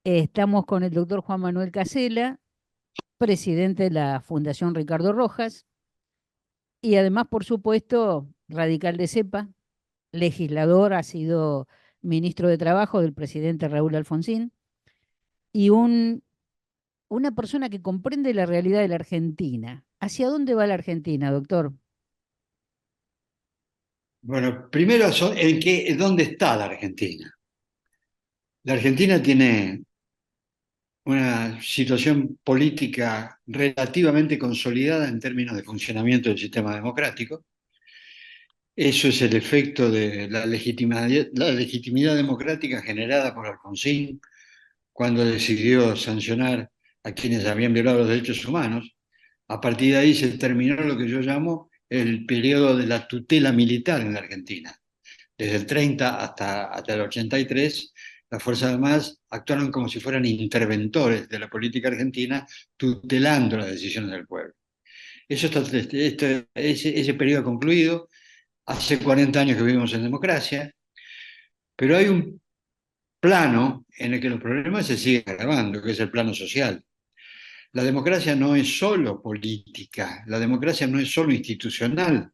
Estamos con el doctor Juan Manuel Casela, presidente de la Fundación Ricardo Rojas, y además, por supuesto, radical de cepa, legislador, ha sido ministro de Trabajo del presidente Raúl Alfonsín, y una persona que comprende la realidad de la Argentina. ¿Hacia dónde va la Argentina, doctor? Bueno, primero, ¿dónde está la Argentina? La Argentina tiene una situación política relativamente consolidada en términos de funcionamiento del sistema democrático. Eso es el efecto de la legitimidad democrática generada por Alfonsín cuando decidió sancionar a quienes habían violado los derechos humanos. A partir de ahí se terminó lo que yo llamo el periodo de la tutela militar en la Argentina. Desde el 30 hasta el 83, las Fuerzas Armadas actuaron como si fueran interventores de la política argentina, tutelando las decisiones del pueblo. Ese periodo ha concluido. Hace 40 años que vivimos en democracia, pero hay un plano en el que los problemas se siguen agravando, que es el plano social. La democracia no es solo política, la democracia no es solo institucional,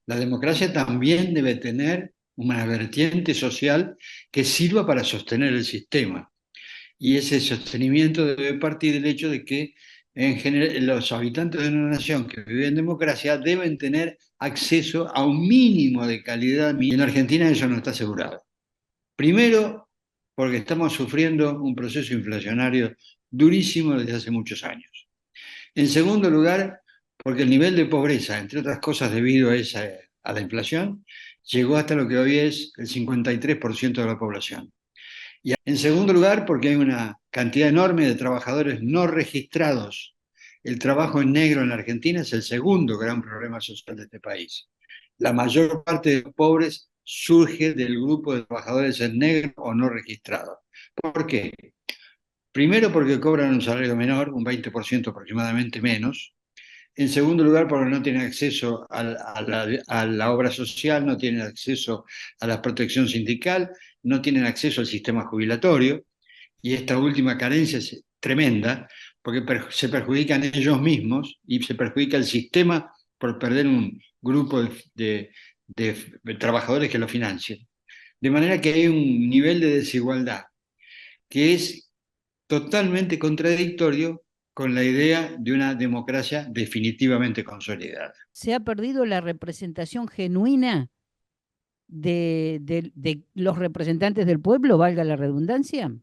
la democracia también debe tener una vertiente social que sirva para sostener el sistema. Y ese sostenimiento debe partir del hecho de que en general, los habitantes de una nación que vive en democracia deben tener acceso a un mínimo de calidad. Y en Argentina eso no está asegurado. Primero, porque estamos sufriendo un proceso inflacionario durísimo desde hace muchos años. En segundo lugar, porque el nivel de pobreza, entre otras cosas debido a la inflación, llegó hasta lo que hoy es el 53% de la población. Y en segundo lugar, porque hay una cantidad enorme de trabajadores no registrados. El trabajo en negro en la Argentina es el segundo gran problema social de este país. La mayor parte de los pobres surge del grupo de trabajadores en negro o no registrados. ¿Por qué? Primero porque cobran un salario menor, un 20% aproximadamente menos. En segundo lugar, porque no tienen acceso a la obra social, no tienen acceso a la protección sindical, no tienen acceso al sistema jubilatorio. Y esta última carencia es tremenda porque se perjudican ellos mismos y se perjudica el sistema por perder un grupo de trabajadores que lo financian. De manera que hay un nivel de desigualdad que es totalmente contradictorio con la idea de una democracia definitivamente consolidada. ¿Se ha perdido la representación genuina de los representantes del pueblo, valga la redundancia?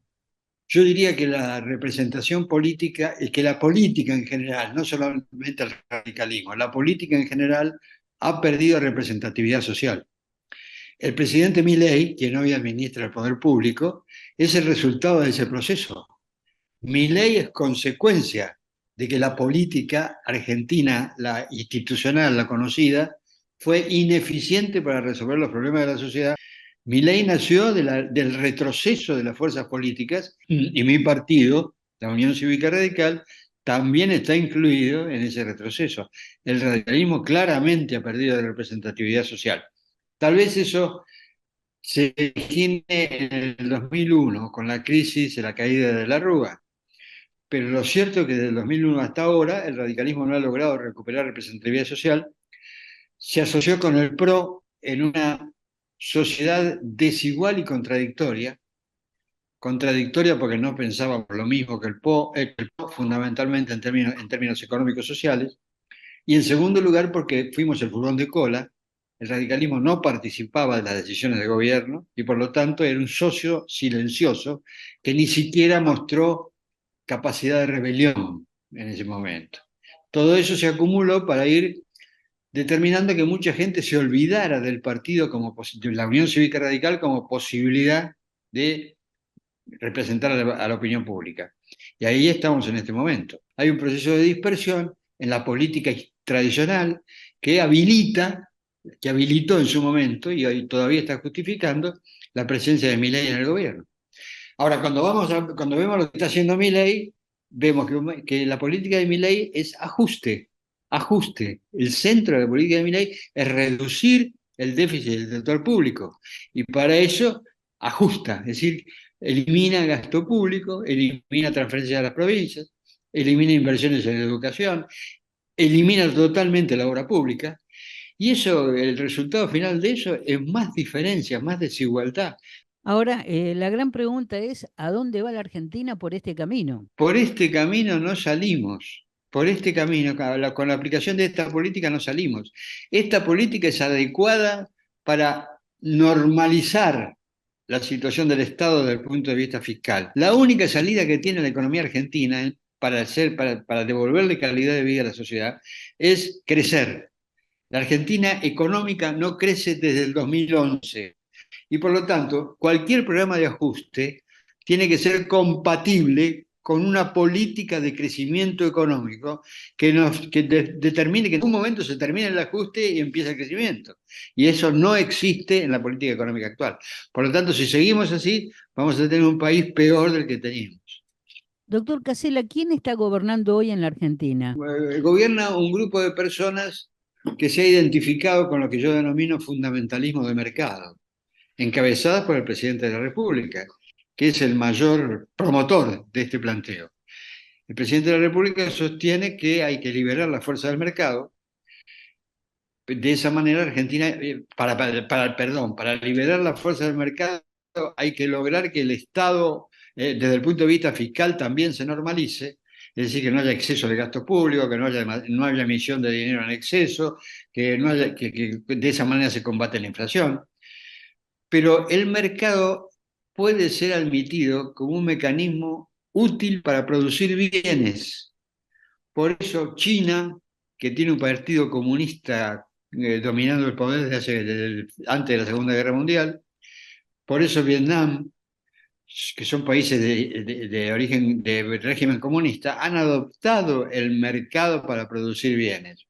Yo diría que la representación política, y que la política en general, no solamente el radicalismo, la política en general ha perdido representatividad social. El presidente Milei, quien hoy administra el poder público, es el resultado de ese proceso. Milei es consecuencia de que la política argentina, la institucional, la conocida, fue ineficiente para resolver los problemas de la sociedad. Milei nació del retroceso de las fuerzas políticas y mi partido, la Unión Cívica Radical, también está incluido en ese retroceso. El radicalismo claramente ha perdido de representatividad social. Tal vez eso se origine en el 2001 con la crisis y la caída de la Rúa, pero lo cierto es que desde el 2001 hasta ahora el radicalismo no ha logrado recuperar representatividad social. Se asoció con el PRO en una sociedad desigual y contradictoria. Contradictoria porque no pensábamos lo mismo que el PRO fundamentalmente en términos económicos sociales. Y en segundo lugar porque fuimos el furgón de cola. El radicalismo no participaba de las decisiones de gobierno y por lo tanto era un socio silencioso que ni siquiera mostró capacidad de rebelión en ese momento. Todo eso se acumuló para ir determinando que mucha gente se olvidara del partido de la Unión Cívica Radical como posibilidad de representar a la opinión pública. Y ahí estamos en este momento. Hay un proceso de dispersión en la política tradicional que habilitó en su momento y hoy todavía está justificando la presencia de Milei en el gobierno. Ahora, cuando vemos lo que está haciendo Milei, vemos que la política de Milei es ajuste, ajuste. El centro de la política de Milei es reducir el déficit del sector público y para eso ajusta, es decir, elimina gasto público, elimina transferencias a las provincias, elimina inversiones en educación, elimina totalmente la obra pública, y eso, el resultado final de eso es más diferencia, más desigualdad. Ahora, la gran pregunta es, ¿a dónde va la Argentina por este camino? Por este camino no salimos, por este camino, con la aplicación de esta política no salimos. Esta política es adecuada para normalizar la situación del Estado desde el punto de vista fiscal. La única salida que tiene la economía argentina para devolverle calidad de vida a la sociedad es crecer. La Argentina económica no crece desde el 2011 y por lo tanto cualquier programa de ajuste tiene que ser compatible con una política de crecimiento económico que determine que en un momento se termine el ajuste y empieza el crecimiento. Y eso no existe en la política económica actual. Por lo tanto, si seguimos así, vamos a tener un país peor del que teníamos. Doctor Casella, ¿quién está gobernando hoy en la Argentina? Gobierna un grupo de personas que se ha identificado con lo que yo denomino fundamentalismo de mercado, encabezadas por el presidente de la República, que es el mayor promotor de este planteo. El presidente de la República sostiene que hay que liberar la fuerza del mercado. De esa manera, Argentina, para liberar la fuerza del mercado, hay que lograr que el Estado, desde el punto de vista fiscal, también se normalice, es decir, que no haya exceso de gasto público, que no haya emisión de dinero en exceso, que, no haya, que de esa manera se combate la inflación. Pero el mercado puede ser admitido como un mecanismo útil para producir bienes. Por eso China, que tiene un partido comunista dominando el poder desde antes de la Segunda Guerra Mundial, por eso Vietnam, que son países de origen de régimen comunista, han adoptado el mercado para producir bienes.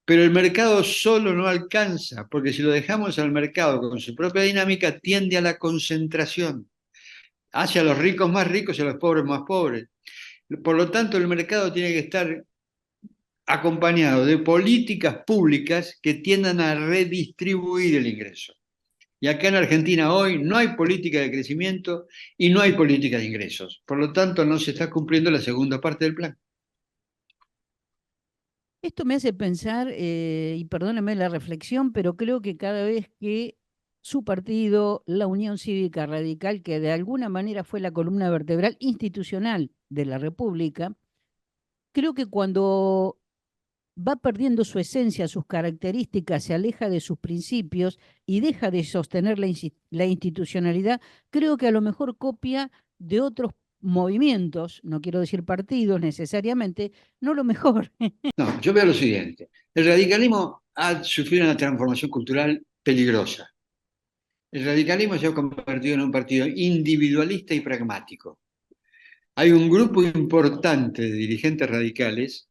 Pero el mercado solo no alcanza, porque si lo dejamos al mercado con su propia dinámica, tiende a la concentración, hacia los ricos más ricos y a los pobres más pobres. Por lo tanto, el mercado tiene que estar acompañado de políticas públicas que tiendan a redistribuir el ingreso. Y acá en Argentina hoy no hay política de crecimiento y no hay política de ingresos. Por lo tanto, no se está cumpliendo la segunda parte del plan. Esto me hace pensar, y perdóneme la reflexión, pero creo que cada vez que su partido, la Unión Cívica Radical, que de alguna manera fue la columna vertebral institucional de la República, creo que cuando va perdiendo su esencia, sus características, se aleja de sus principios y deja de sostener la institucionalidad, creo que a lo mejor copia de otros movimientos, no quiero decir partidos necesariamente, no lo mejor. No, yo veo lo siguiente. El radicalismo ha sufrido una transformación cultural peligrosa. El radicalismo se ha convertido en un partido individualista y pragmático. Hay un grupo importante de dirigentes radicales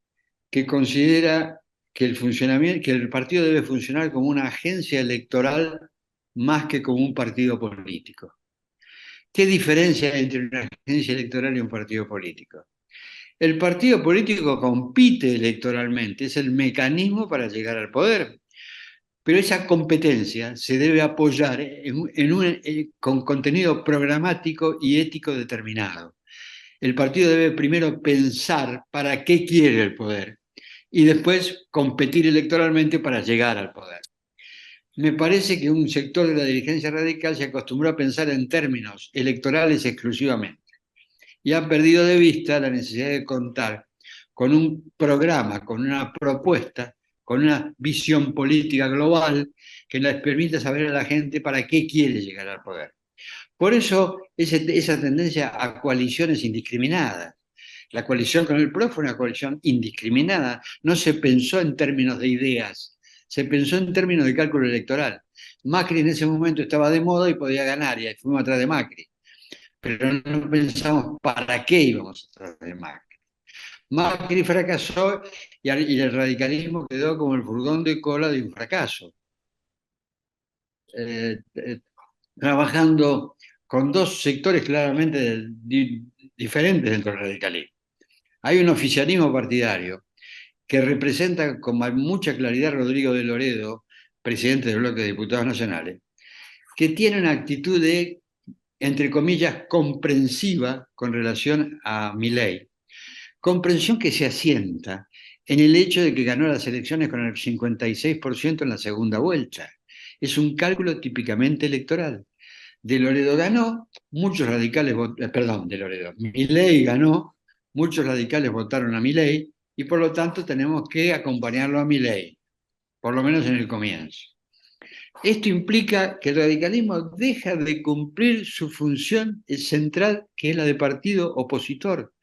que considera que el partido debe funcionar como una agencia electoral más que como un partido político. ¿Qué diferencia hay entre una agencia electoral y un partido político? El partido político compite electoralmente, es el mecanismo para llegar al poder, pero esa competencia se debe apoyar con contenido programático y ético determinado. El partido debe primero pensar para qué quiere el poder y después competir electoralmente para llegar al poder. Me parece que un sector de la dirigencia radical se acostumbró a pensar en términos electorales exclusivamente y ha perdido de vista la necesidad de contar con un programa, con una propuesta, con una visión política global que les permita saber a la gente para qué quiere llegar al poder. Por eso esa tendencia a coaliciones indiscriminadas. La coalición con el PRO fue una coalición indiscriminada, no se pensó en términos de ideas, se pensó en términos de cálculo electoral. Macri en ese momento estaba de moda y podía ganar, y fuimos atrás de Macri. Pero no pensamos para qué íbamos atrás de Macri. Macri fracasó y el radicalismo quedó como el furgón de cola de un fracaso. Eh, eh, Trabajando con dos sectores claramente diferentes dentro del radicalismo. Hay un oficialismo partidario que representa con mucha claridad Rodrigo de Loredo, presidente del bloque de diputados nacionales, que tiene una actitud de entre comillas, comprensiva con relación a Milei. Comprensión que se asienta en el hecho de que ganó las elecciones con el 56% en la segunda vuelta. Es un cálculo típicamente electoral. De Loredo ganó, muchos radicales, perdón, de Loredo, Milei ganó, muchos radicales votaron a Milei y por lo tanto tenemos que acompañarlo a Milei, por lo menos en el comienzo. Esto implica que el radicalismo deja de cumplir su función central, que es la de partido opositor.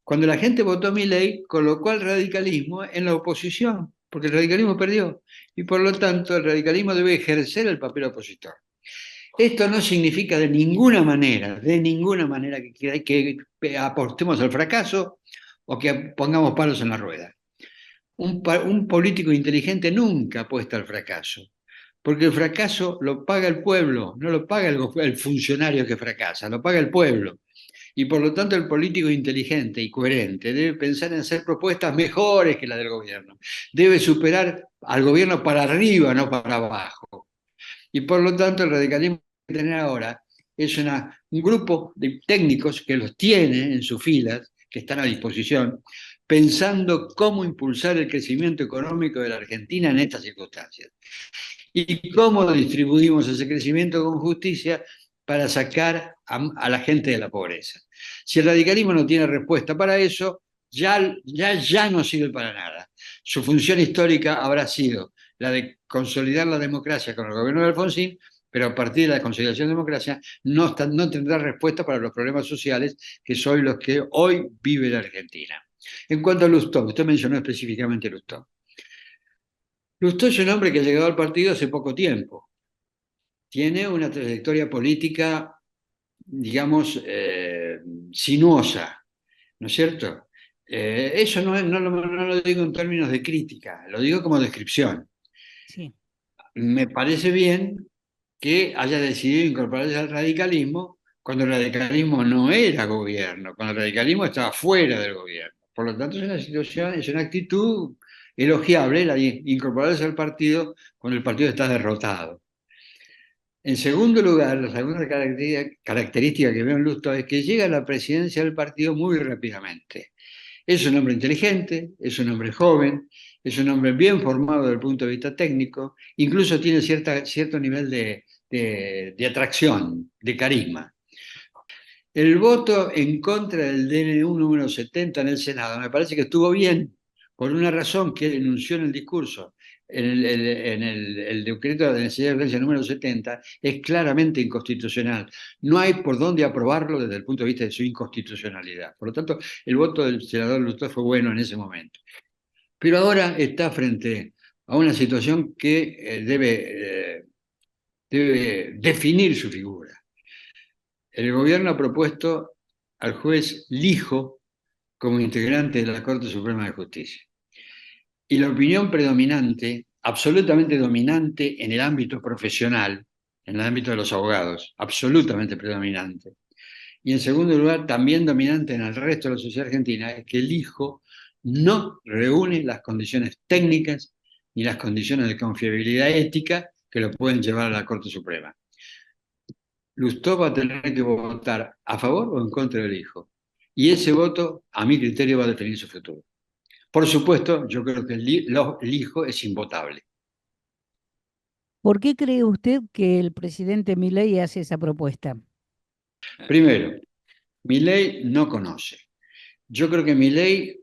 Cuando la gente votó a Milei, colocó al radicalismo en la oposición, porque el radicalismo perdió, y por lo tanto el radicalismo debe ejercer el papel opositor. Esto no significa de ninguna manera que apostemos al fracaso o que pongamos palos en la rueda. Un político inteligente nunca apuesta al fracaso, porque el fracaso lo paga el pueblo, no lo paga el funcionario que fracasa, lo paga el pueblo. Y por lo tanto el político inteligente y coherente debe pensar en hacer propuestas mejores que las del gobierno. Debe superar al gobierno para arriba, no para abajo. Y por lo tanto el radicalismo que tener ahora es un grupo de técnicos que los tiene en sus filas, que están a disposición, pensando cómo impulsar el crecimiento económico de la Argentina en estas circunstancias. Y cómo distribuimos ese crecimiento con justicia para sacar a la gente de la pobreza. Si el radicalismo no tiene respuesta para eso, ya no sirve para nada. Su función histórica habrá sido la de consolidar la democracia con el gobierno de Alfonsín, pero a partir de la consolidación de la democracia no tendrá respuesta para los problemas sociales que son los que hoy vive la Argentina. En cuanto a Lustó, usted mencionó específicamente Lustó. Lustó es un hombre que ha llegado al partido hace poco tiempo. Tiene una trayectoria política, digamos, sinuosa, ¿no es cierto? Eso no lo digo en términos de crítica, lo digo como descripción. Sí. Me parece bien que haya decidido incorporarse al radicalismo cuando el radicalismo no era gobierno, cuando el radicalismo estaba fuera del gobierno. Por lo tanto, es una situación, es una actitud elogiable la de incorporarse al partido cuando el partido está derrotado. En segundo lugar, la segunda característica que veo en Lustó es que llega a la presidencia del partido muy rápidamente. Es un hombre inteligente, es un hombre joven, es un hombre bien formado desde el punto de vista técnico, incluso tiene cierto nivel de atracción, de carisma. El voto en contra del DNU número 70 en el Senado me parece que estuvo bien, por una razón que él enunció en el discurso. El decreto de necesidad de urgencia número 70 es claramente inconstitucional. No hay por dónde aprobarlo desde el punto de vista de su inconstitucionalidad. Por lo tanto, el voto del senador Lustó fue bueno en ese momento. Pero ahora está frente a una situación que debe definir su figura. El gobierno ha propuesto al juez Lijo como integrante de la Corte Suprema de Justicia. Y la opinión predominante, absolutamente dominante en el ámbito profesional, en el ámbito de los abogados, absolutamente predominante. Y en segundo lugar, también dominante en el resto de la sociedad argentina, es que el hijo no reúne las condiciones técnicas ni las condiciones de confiabilidad ética que lo pueden llevar a la Corte Suprema. Lustó va a tener que votar a favor o en contra del hijo. Y ese voto, a mi criterio, va a definir su futuro. Por supuesto, yo creo que el hijo es invotable. ¿Por qué cree usted que el presidente Milei hace esa propuesta? Primero, Milei no conoce. Yo creo que Milei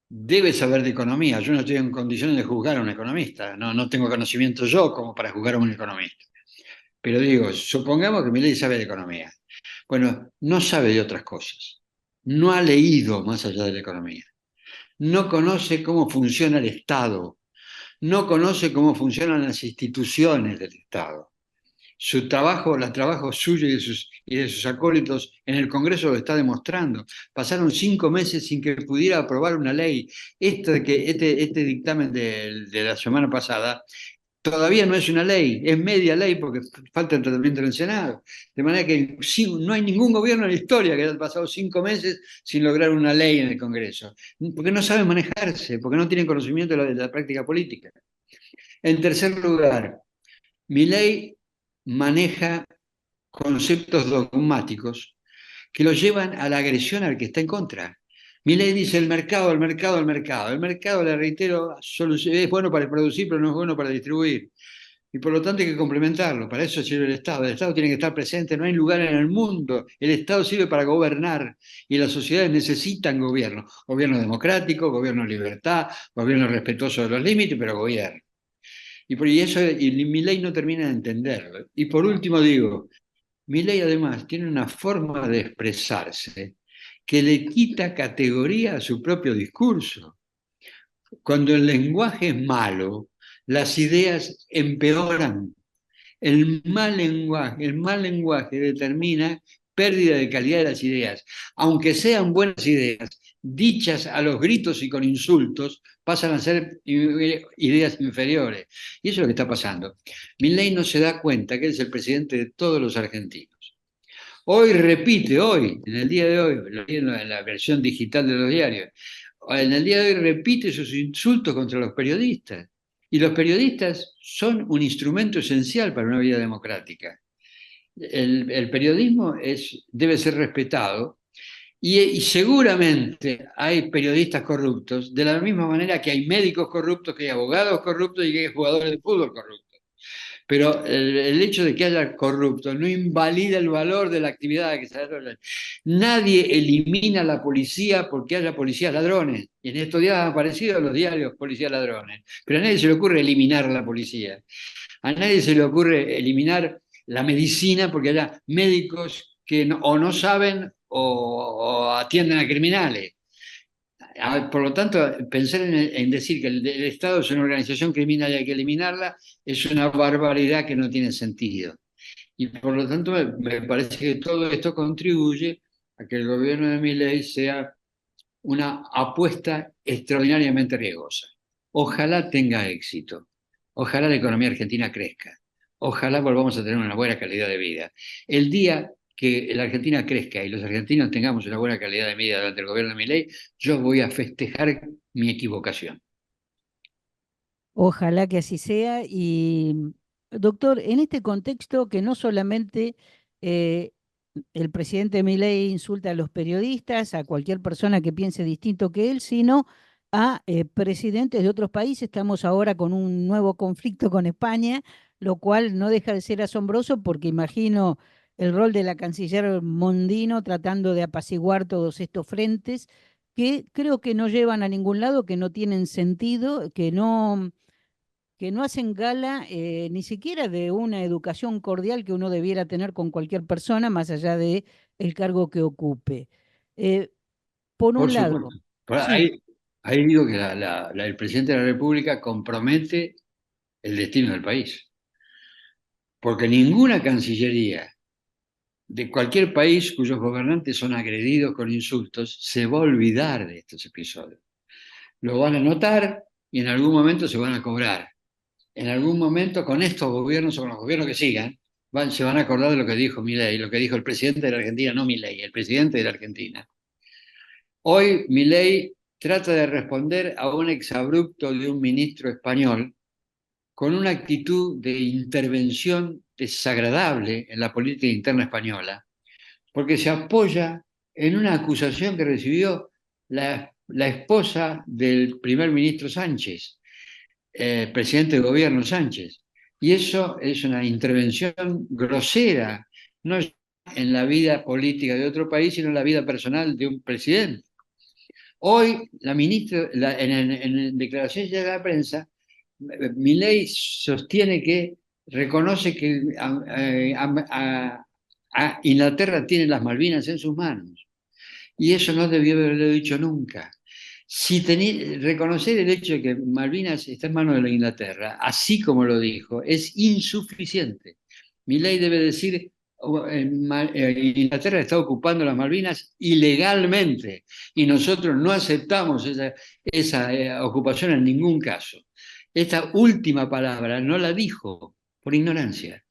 debe saber de economía. Yo no estoy en condiciones de juzgar a un economista. No tengo conocimiento yo como para juzgar a un economista. Pero digo, supongamos que Milei sabe de economía. Bueno, no sabe de otras cosas. No ha leído más allá de la economía. No conoce cómo funciona el Estado. No conoce cómo funcionan las instituciones del Estado. Su trabajo, el trabajo suyo y de sus acólitos en el Congreso lo está demostrando. Pasaron 5 meses sin que pudiera aprobar una ley. Este dictamen de la semana pasada todavía no es una ley, es media ley porque falta el tratamiento en el Senado. De manera que no hay ningún gobierno en la historia que haya pasado 5 meses sin lograr una ley en el Congreso. Porque no saben manejarse, porque no tienen conocimiento de la práctica política. En tercer lugar, Milei maneja conceptos dogmáticos que lo llevan a la agresión al que está en contra. Milei dice el mercado, el mercado, el mercado. El mercado, le reitero, es bueno para producir, pero no es bueno para distribuir. Y por lo tanto hay que complementarlo. Para eso sirve el Estado. El Estado tiene que estar presente. No hay lugar en el mundo. El Estado sirve para gobernar. Y las sociedades necesitan gobierno. Gobierno democrático, gobierno de libertad, gobierno respetuoso de los límites, pero gobierno. Y eso y Milei no termina de entenderlo. Y por último digo, Milei además tiene una forma de expresarse que le quita categoría a su propio discurso. Cuando el lenguaje es malo, las ideas empeoran. El mal lenguaje determina pérdida de calidad de las ideas. Aunque sean buenas ideas, dichas a los gritos y con insultos, pasan a ser ideas inferiores. Y eso es lo que está pasando. Milei no se da cuenta que es el presidente de todos los argentinos. Hoy repite, hoy, en el día de hoy, lo vi en la versión digital de los diarios, en el día de hoy repite sus insultos contra los periodistas. Y los periodistas son un instrumento esencial para una vida democrática. El periodismo debe ser respetado y seguramente hay periodistas corruptos, de la misma manera que hay médicos corruptos, que hay abogados corruptos y que hay jugadores de fútbol corruptos. Pero el hecho de que haya corruptos no invalida el valor de la actividad que se hace. Nadie elimina a la policía porque haya policías ladrones. Y en estos días han aparecido los diarios policías ladrones. Pero a nadie se le ocurre eliminar a la policía. A nadie se le ocurre eliminar la medicina porque haya médicos que o no saben o atienden a criminales. Por lo tanto, pensar en decir que el Estado es una organización criminal y hay que eliminarla es una barbaridad que no tiene sentido. Y por lo tanto, me parece que todo esto contribuye a que el gobierno de Milei sea una apuesta extraordinariamente riesgosa. Ojalá tenga éxito. Ojalá la economía argentina crezca. Ojalá volvamos a tener una buena calidad de vida. El día que la Argentina crezca y los argentinos tengamos una buena calidad de vida durante el gobierno de Milei, yo voy a festejar mi equivocación. Ojalá que así sea. Y, doctor, en este contexto que no solamente eh, el presidente Milei insulta a los periodistas, a cualquier persona que piense distinto que él, sino a presidentes de otros países. Estamos ahora con un nuevo conflicto con España, lo cual no deja de ser asombroso porque imagino el rol de la canciller Mondino tratando de apaciguar todos estos frentes que creo que no llevan a ningún lado, que no tienen sentido, que no hacen gala ni siquiera de una educación cordial que uno debiera tener con cualquier persona, más allá de el cargo que ocupe. Eh, por Por un lado, supuesto. Por sí, ahí digo que el presidente de la República compromete el destino del país. Porque ninguna cancillería de cualquier país cuyos gobernantes son agredidos con insultos se va a olvidar de estos episodios. Lo van a notar y en algún momento se van a cobrar. En algún momento con estos gobiernos o con los gobiernos que sigan, se van a acordar de lo que dijo Milei, lo que dijo el presidente de la Argentina, no Milei, el presidente de la Argentina. Hoy Milei trata de responder a un exabrupto de un ministro español con una actitud de intervención desagradable en la política interna española, porque se apoya en una acusación que recibió la esposa del primer ministro Sánchez, presidente del gobierno Sánchez. Y eso es una intervención grosera, no en la vida política de otro país, sino en la vida personal de un presidente. Hoy, la ministra, en declaraciones de la prensa, Milei sostiene que reconoce que a Inglaterra tiene las Malvinas en sus manos. Y eso no debió haberlo dicho nunca. Si reconocer el hecho de que Malvinas está en manos de la Inglaterra, así como lo dijo, es insuficiente. Milei debe decir, Inglaterra está ocupando las Malvinas ilegalmente y nosotros no aceptamos esa ocupación en ningún caso. Esta última palabra no la dijo por ignorancia.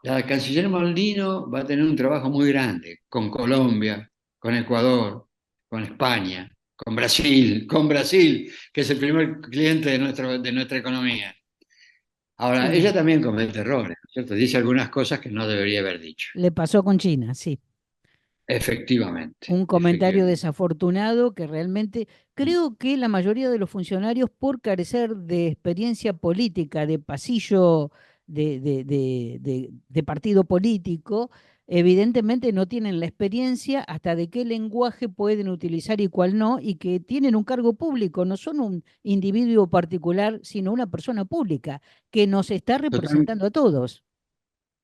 La canciller Moldino va a tener un trabajo muy grande con Colombia, con Ecuador, con España, con Brasil, que es el primer cliente de nuestra economía. Ahora, ella sí. también comete errores, ¿no es ¿cierto? Dice algunas cosas que no debería haber dicho. Le pasó con China, sí. Efectivamente, Un comentario efectivamente. desafortunado que realmente creo que la mayoría de los funcionarios, por carecer de experiencia política, de pasillo, de partido político, evidentemente no tienen la experiencia hasta de qué lenguaje pueden utilizar y cuál no, y que tienen un cargo público, no son un individuo particular, sino una persona pública que nos está Total- representando a todos.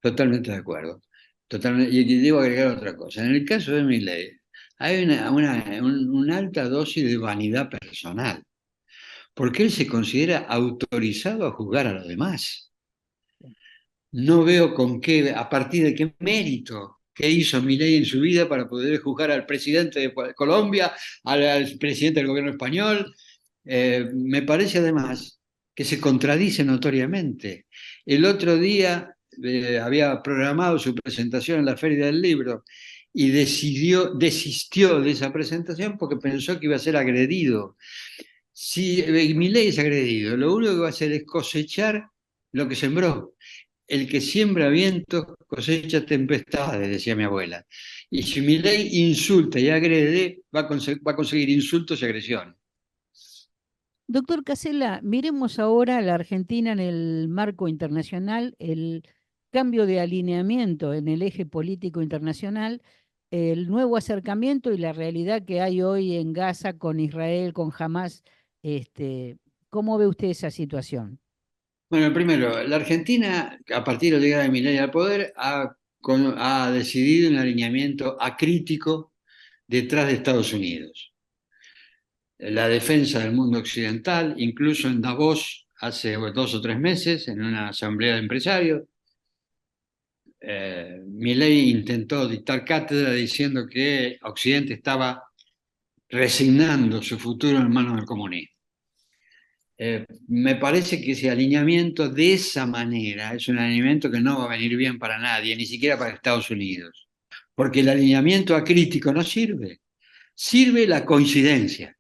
Totalmente de acuerdo. Totalmente, y aquí debo agregar otra cosa. En el caso de Milei, hay una alta dosis de vanidad personal, porque él se considera autorizado a juzgar a los demás. No veo con qué, a partir de qué mérito, qué hizo Milei en su vida para poder juzgar al presidente de Colombia, al presidente del gobierno español. Me parece además que se contradice notoriamente. El otro día había programado su presentación en la Feria del Libro y desistió de esa presentación porque pensó que iba a ser agredido. Si Milei es agredido, lo único que va a hacer es cosechar lo que sembró. El que siembra vientos cosecha tempestades, decía mi abuela. Y si Milei insulta y agrede, va a conseguir insultos y agresiones. Doctor Casella, miremos ahora a la Argentina en el marco internacional, el cambio de alineamiento en el eje político internacional, el nuevo acercamiento y la realidad que hay hoy en Gaza con Israel, con Hamas. ¿Cómo ve usted esa situación? Bueno, primero, la Argentina, a partir de la llegada de Milei al poder, ha decidido un alineamiento acrítico detrás de Estados Unidos. La defensa del mundo occidental, incluso en Davos, hace 2 o 3 meses, en una asamblea de empresarios, Milei intentó dictar cátedra diciendo que Occidente estaba resignando su futuro en manos del comunismo. Me parece que ese alineamiento de esa manera es un alineamiento que no va a venir bien para nadie, ni siquiera para Estados Unidos, porque el alineamiento acrítico no sirve, sirve la coincidencia,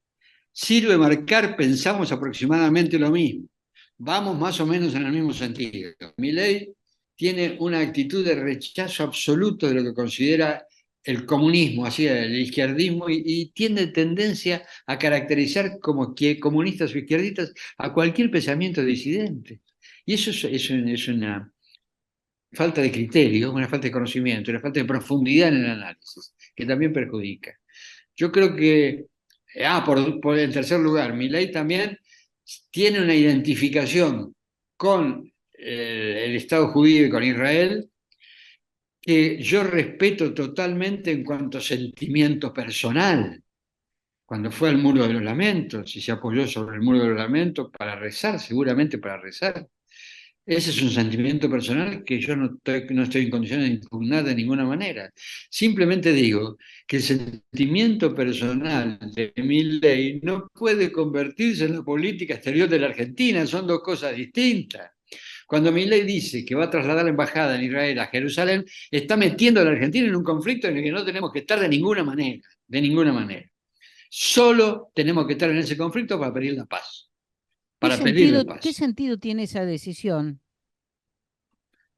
sirve marcar, pensamos aproximadamente lo mismo, vamos más o menos en el mismo sentido. Milei tiene una actitud de rechazo absoluto de lo que considera el comunismo, así el izquierdismo, y tiene tendencia a caracterizar como que comunistas o izquierdistas a cualquier pensamiento disidente. Y eso es una falta de criterio, una falta de conocimiento, una falta de profundidad en el análisis, que también perjudica. Yo creo que, en tercer lugar, Milei también tiene una identificación con el Estado judío y con Israel que yo respeto totalmente en cuanto a sentimiento personal. Cuando fue al Muro de los Lamentos y se apoyó sobre el Muro de los Lamentos para rezar, seguramente para rezar. Ese es un sentimiento personal que yo no estoy en condiciones de impugnar de ninguna manera. Simplemente digo que el sentimiento personal de Milei no puede convertirse en la política exterior de la Argentina, son dos cosas distintas. Cuando Milei dice que va a trasladar la embajada en Israel a Jerusalén, está metiendo a la Argentina en un conflicto en el que no tenemos que estar de ninguna manera, de ninguna manera. Solo tenemos que estar en ese conflicto para pedir la paz, para pedir la Qué paz. sentido tiene esa decisión?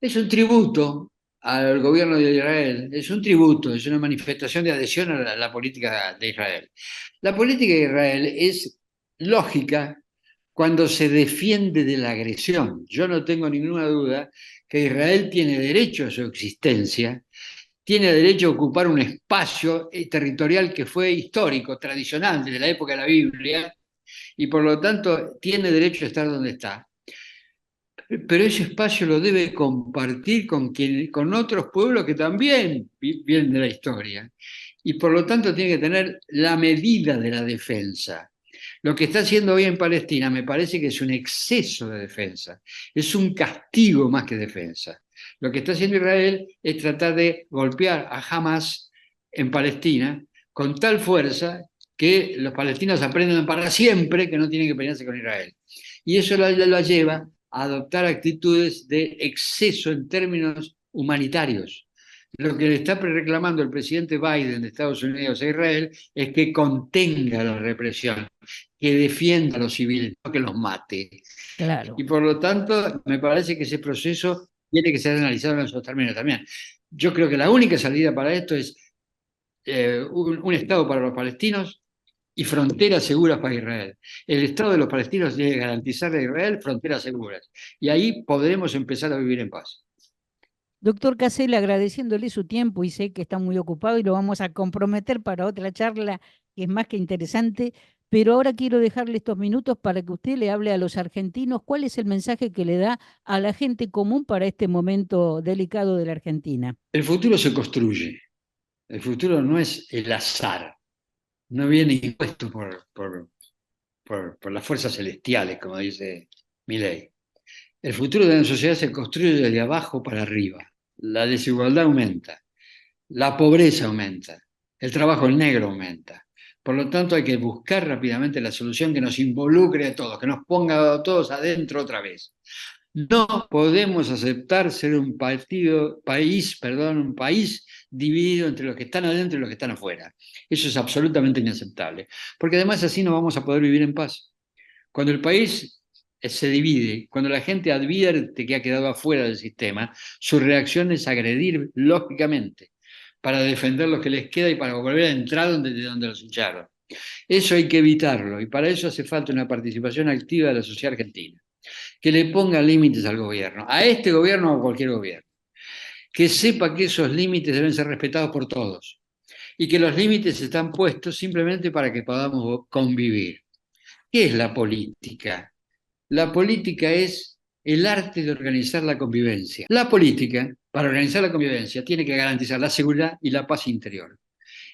Es un tributo al gobierno de Israel, es un tributo, es una manifestación de adhesión a la política de Israel. La política de Israel es lógica cuando se defiende de la agresión. Yo no tengo ninguna duda que Israel tiene derecho a su existencia, tiene derecho a ocupar un espacio territorial que fue histórico, tradicional, desde la época de la Biblia, y por lo tanto tiene derecho a estar donde está. Pero ese espacio lo debe compartir con otros pueblos que también vienen de la historia. Y por lo tanto tiene que tener la medida de la defensa. Lo que está haciendo hoy en Palestina me parece que es un exceso de defensa, es un castigo más que defensa. Lo que está haciendo Israel es tratar de golpear a Hamas en Palestina con tal fuerza que los palestinos aprendan para siempre que no tienen que pelearse con Israel. Y eso lo lleva a adoptar actitudes de exceso en términos humanitarios. Lo que le está reclamando el presidente Biden de Estados Unidos a Israel es que contenga la represión, que defienda a los civiles, no que los mate. Claro. Y por lo tanto, me parece que ese proceso tiene que ser analizado en esos términos también. Yo creo que la única salida para esto es un Estado para los palestinos y fronteras seguras para Israel. El Estado de los palestinos debe garantizar a Israel fronteras seguras. Y ahí podremos empezar a vivir en paz. Doctor Casella, agradeciéndole su tiempo y sé que está muy ocupado y lo vamos a comprometer para otra charla que es más que interesante, pero ahora quiero dejarle estos minutos para que usted le hable a los argentinos cuál es el mensaje que le da a la gente común para este momento delicado de la Argentina. El futuro se construye. El futuro no es el azar. No viene impuesto por las fuerzas celestiales, como dice Milei. El futuro de la sociedad se construye desde abajo para arriba. La desigualdad aumenta, la pobreza aumenta, el trabajo en negro aumenta. Por lo tanto, hay que buscar rápidamente la solución que nos involucre a todos, que nos ponga a todos adentro otra vez. No podemos aceptar ser un país dividido entre los que están adentro y los que están afuera. Eso es absolutamente inaceptable, porque además así no vamos a poder vivir en paz. Cuando el país se divide, cuando la gente advierte que ha quedado afuera del sistema, su reacción es agredir lógicamente para defender lo que les queda y para volver a entrar de donde los echaron. Eso hay que evitarlo y para eso hace falta una participación activa de la sociedad argentina, que le ponga límites al gobierno, a este gobierno o a cualquier gobierno, que sepa que esos límites deben ser respetados por todos y que los límites están puestos simplemente para que podamos convivir. ¿Qué es la política? La política es el arte de organizar la convivencia. La política, para organizar la convivencia, tiene que garantizar la seguridad y la paz interior.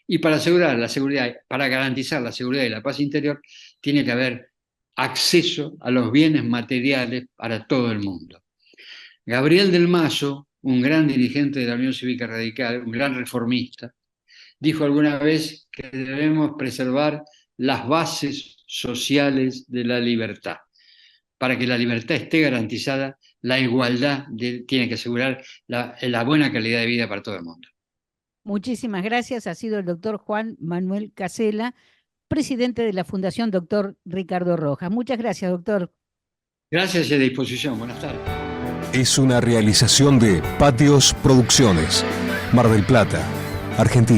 Y para asegurar la seguridad, para garantizar la seguridad y la paz interior, tiene que haber acceso a los bienes materiales para todo el mundo. Gabriel del Mazo, un gran dirigente de la Unión Cívica Radical, un gran reformista, dijo alguna vez que debemos preservar las bases sociales de la libertad. Para que la libertad esté garantizada, la igualdad tiene que asegurar la buena calidad de vida para todo el mundo. Muchísimas gracias. Ha sido el doctor Juan Manuel Casella, presidente de la Fundación Doctor Ricardo Rojas. Muchas gracias, doctor. Gracias y a disposición. Buenas tardes. Es una realización de Patios Producciones, Mar del Plata, Argentina.